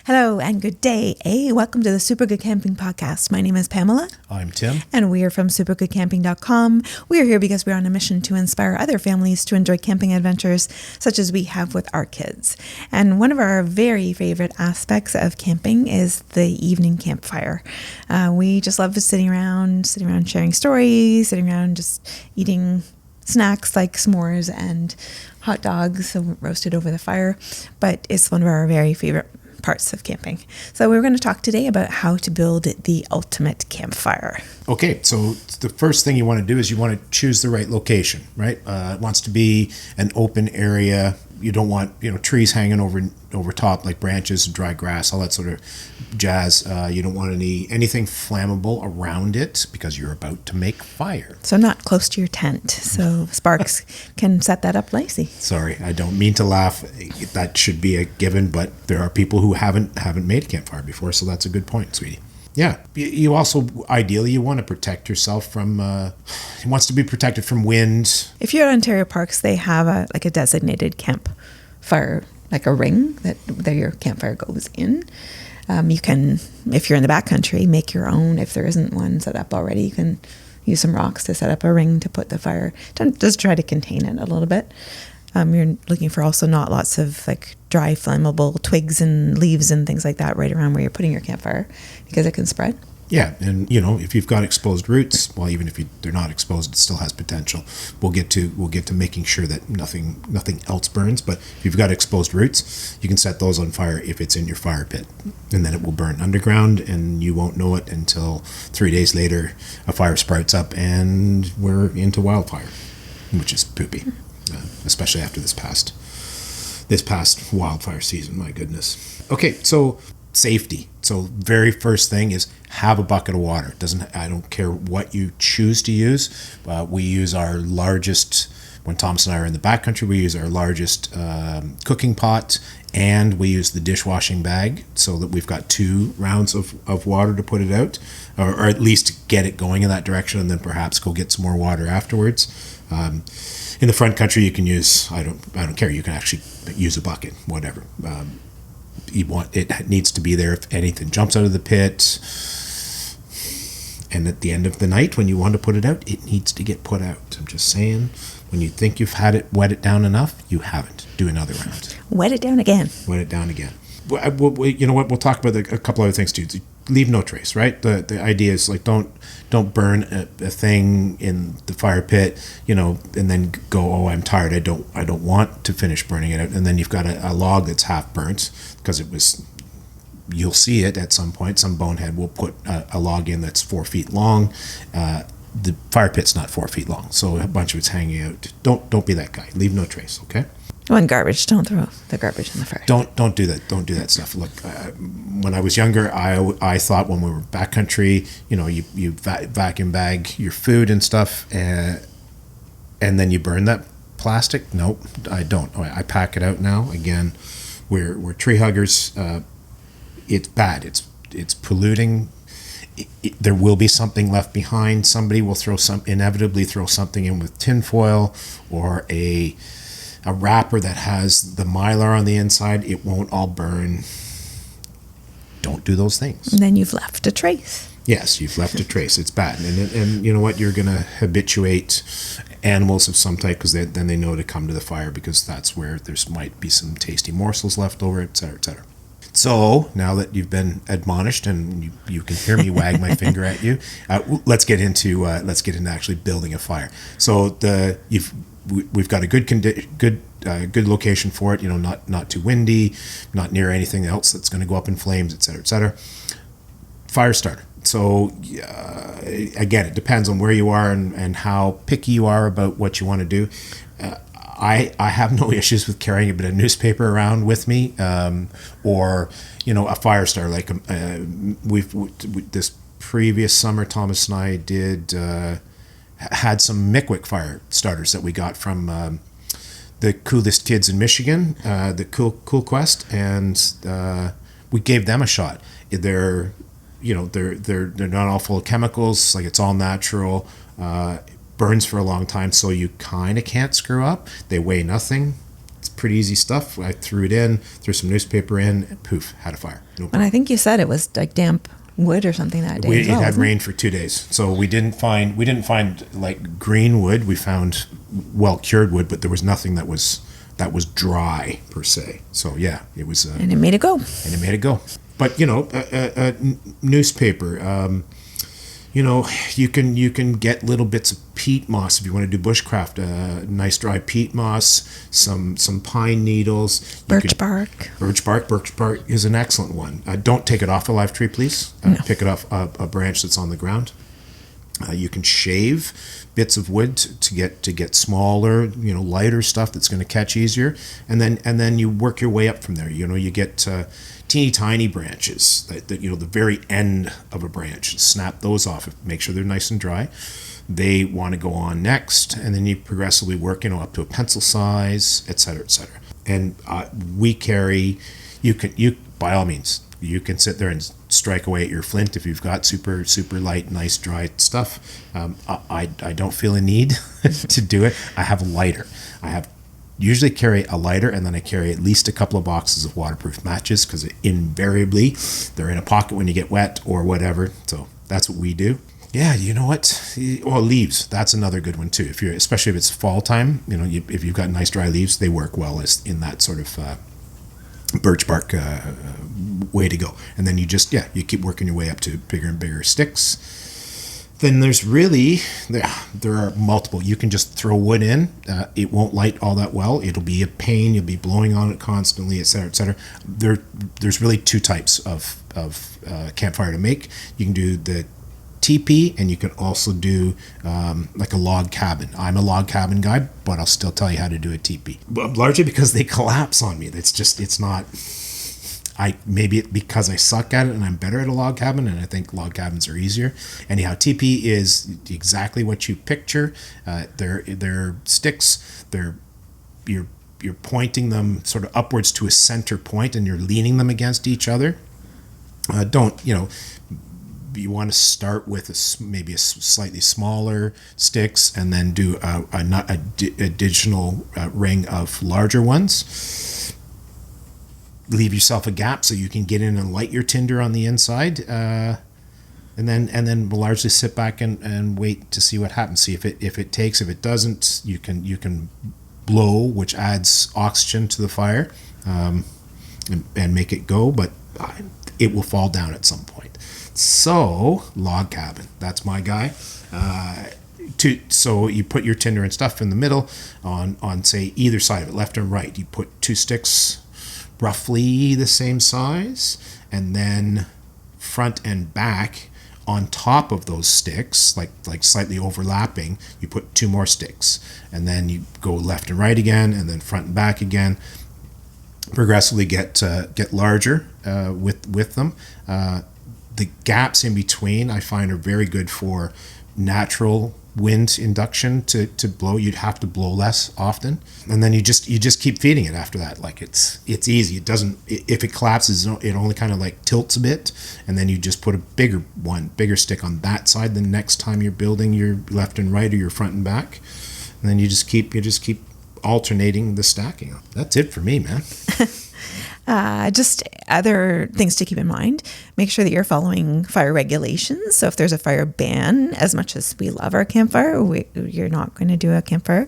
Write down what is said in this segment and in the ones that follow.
Hello and good day. Welcome to the Super Good Camping Podcast. My name is Pamela. I'm Tim. And we are from supergoodcamping.com. We are here because we're on a mission to inspire other families to enjoy camping adventures such as we have with our kids. And one of our very favorite aspects of camping is the evening campfire. We just love sitting around sharing stories, sitting around just eating snacks like s'mores and hot dogs roasted over the fire. But it's one of our very favorite parts of camping. So we're going to talk today about how to build the ultimate campfire. Okay, so the first thing you want to do is you want to choose the right location, right? It wants to be an open area. You don't want, trees hanging over top like branches and dry grass, all that sort of jazz. You don't want anything flammable around it because you're about to make fire. So not close to your tent, so sparks can set that up nicely. Sorry, I don't mean to laugh. That should be a given, but there are people who haven't made a campfire before, so that's a good point, sweetie. Yeah, you also, ideally, you want to protect yourself from, it wants to be protected from wind. If you're at Ontario Parks, they have a designated campfire, like a ring that your campfire goes in. You can, if you're in the backcountry, make your own. If there isn't one set up already, you can use some rocks to set up a ring to put the fire. Just try to contain it a little bit. You're looking for also not lots of dry flammable twigs and leaves and things like that right around where you're putting your campfire because it can spread. Yeah, and if you've got exposed roots, well, even if they're not exposed, it still has potential. We'll get to making sure that nothing else burns. But if you've got exposed roots, you can set those on fire if it's in your fire pit, and then it will burn underground, and you won't know it until 3 days later. A fire sprouts up, and we're into wildfire, which is poopy. Especially after this past wildfire season. My goodness. Okay, so safety. So very first thing is have a bucket of water. I don't care what you choose to use. We use our largest, when Thomas and I are in the backcountry, we use our largest cooking pot, and we use the dishwashing bag so that we've got 2 rounds of water to put it out, or at least get it going in that direction, and then perhaps go get some more water afterwards. In the front country, you can use, I don't care, you can actually use a bucket, whatever. It needs to be there if anything jumps out of the pit. And at the end of the night, when you want to put it out, it needs to get put out. I'm just saying, when you think you've wet it down enough, you haven't. Do another round. Wet it down again. Wet it down again. You know what? We'll talk about a couple other things too. Leave no trace, right? The idea is don't burn a thing in the fire pit, and then go, oh, I'm tired. I don't want to finish burning it out. And then you've got a log that's half burnt because you'll see it at some point. Some bonehead will put a log in that's 4 feet long. The fire pit's not 4 feet long, so a bunch of it's hanging out. Don't be that guy. Leave no trace, okay? When garbage, don't throw the garbage in the fire. Don't do that. Don't do that stuff. Look, when I was younger, I thought when we were backcountry, you vacuum bag your food and stuff, and then you burn that plastic. Nope, I don't. I pack it out now. Again, we're tree huggers. It's bad. It's polluting. There will be something left behind. Somebody will inevitably throw something in with tinfoil or a wrapper that has the mylar on the inside. It won't all burn. Don't do those things. And then you've left a trace. Yes, you've left a trace. It's bad. And you know what? You're going to habituate animals of some type because then they know to come to the fire because that's where there might be some tasty morsels left over, et cetera, et cetera. So now that you've been admonished and you can hear me wag my finger at you, let's get into actually building a fire. So we've got a good location for it. Not too windy, not near anything else that's going to go up in flames, et cetera, et cetera. Fire starter. So again, it depends on where you are and how picky you are about what you want to do. I have no issues with carrying a bit of newspaper around with me, or a fire starter. Like this previous summer, Thomas and I had some Mickwick fire starters that we got from the coolest kids in Michigan, the Cool Quest, and we gave them a shot. They're not all full of chemicals. Like, it's all natural. Burns for a long time, so you kind of can't screw up. They weigh nothing. It's pretty easy stuff. I threw it in, threw some newspaper in, and poof, had a fire. No problem. And I think you said it was like damp wood or something that day. It had rained for 2 days, so we didn't find like green wood. We found well cured wood, but there was nothing that was dry per se. So yeah, it was. And it made it go. But newspaper. You can get little bits of peat moss if you want to do bushcraft. Nice dry peat moss, some pine needles, birch bark. Birch bark is an excellent one. Don't take it off a live tree, please. No. Pick it off a branch that's on the ground. You can shave bits of wood to get smaller, lighter stuff that's going to catch easier, and then you work your way up from there. You get teeny tiny branches that the very end of a branch. Snap those off. Make sure they're nice and dry. They want to go on next, and then you progressively work up to a pencil size, etc., etc. And we carry. You by all means. You can sit there and strike away at your flint if you've got super light, nice, dry stuff. I don't feel a need to do it. I have a lighter. Usually carry a lighter, and then I carry at least a couple of boxes of waterproof matches because invariably they're in a pocket when you get wet or whatever. So that's what we do. Yeah, you know what? Oh, leaves. That's another good one too. Especially if it's fall time, if you've got nice dry leaves, they work well in that sort of birch bark way to go. And then you keep working your way up to bigger and bigger sticks. Then there are multiple. You can just throw wood in. It won't light all that well. It'll be a pain. You'll be blowing on it constantly, etc., etc. There's really two types of campfire to make. You can do the teepee, and you can also do like a log cabin. I'm a log cabin guy, but I'll still tell you how to do a teepee. Largely because they collapse on me. It's not. Maybe because I suck at it and I'm better at a log cabin, and I think log cabins are easier. Anyhow, teepee is exactly what you picture. They're sticks. You're pointing them sort of upwards to a center point, and you're leaning them against each other. You want to start with maybe a slightly smaller sticks, and then do an additional ring of larger ones. Leave yourself a gap so you can get in and light your tinder on the inside, and then we'll largely sit back and wait to see what happens. See if it takes. If it doesn't, you can blow, which adds oxygen to the fire, and make it go. But it will fall down at some point. So log cabin, that's my guy. So you put your tinder and stuff in the middle on say either side of it, left and right. You put two sticks roughly the same size, and then front and back on top of those sticks, like slightly overlapping, you put two more sticks, and then you go left and right again, and then front and back again. Progressively get larger with them. The gaps in between I find are very good for natural wind induction to blow. You'd have to blow less often, and then you just keep feeding it after that. Like it's easy. It doesn't, if it collapses, it only kind of like tilts a bit, and then you just put a bigger stick on that side the next time you're building your left and right or your front and back, and then you just keep alternating the stacking. That's it for me, man. Just other things to keep in mind. Make sure that you're following fire regulations. So if there's a fire ban, as much as we love our campfire, you're not going to do a campfire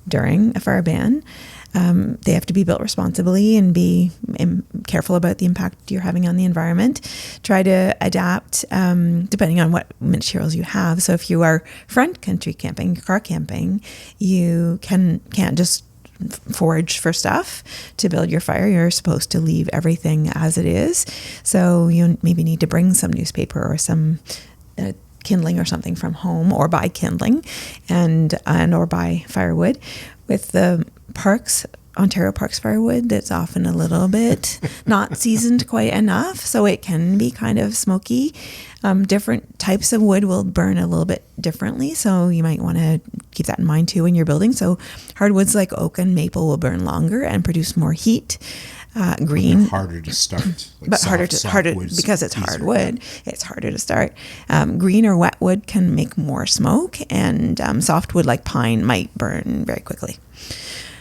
during a fire ban. They have to be built responsibly and be careful about the impact you're having on the environment. Try to adapt depending on what materials you have. So if you are front country camping, car camping, you can't just forage for stuff to build your fire. You're supposed to leave everything as it is. So you maybe need to bring some newspaper or some kindling or something from home, or buy kindling and or buy firewood. With the parks, Ontario Parks firewood, that's often a little bit not seasoned quite enough, so it can be kind of smoky. Different types of wood will burn a little bit differently, so you might want to keep that in mind too when you're building. So hardwoods like oak and maple will burn longer and produce more heat. Green, they're harder to start, but harder because it's hardwood. It's harder to start. Green or wet wood can make more smoke, and soft wood like pine might burn very quickly.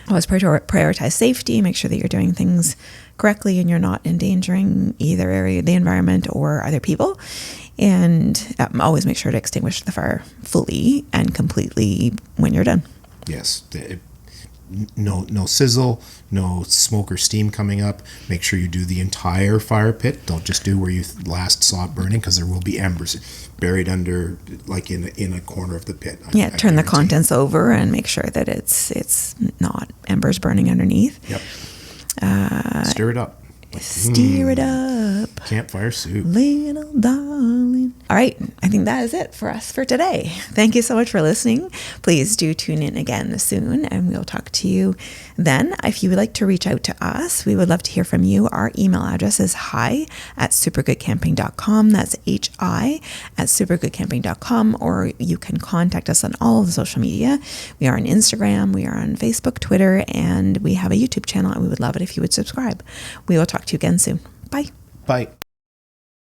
Always prioritize safety, make sure that you're doing things correctly and you're not endangering either area, the environment or other people. And always make sure to extinguish the fire fully and completely when you're done. Yes. No sizzle, no smoke or steam coming up. Make sure you do the entire fire pit. Don't just do where you last saw it burning, because there will be embers buried under, like in a corner of the pit. Yeah, turn the contents over and make sure that it's not embers burning underneath. Yep. Stir it up. Stir it up. Campfire soup. Little darling. All right. I think that is it for us for today. Thank you so much for listening. Please do tune in again soon, and we'll talk to you then. If you would like to reach out to us, we would love to hear from you. Our email address is hi@supergoodcamping.com. That's hi@supergoodcamping.com, or you can contact us on all of the social media. We are on Instagram, we are on Facebook, Twitter, and we have a YouTube channel, and we would love it if you would subscribe. We will talk to you again soon. Bye. Bye.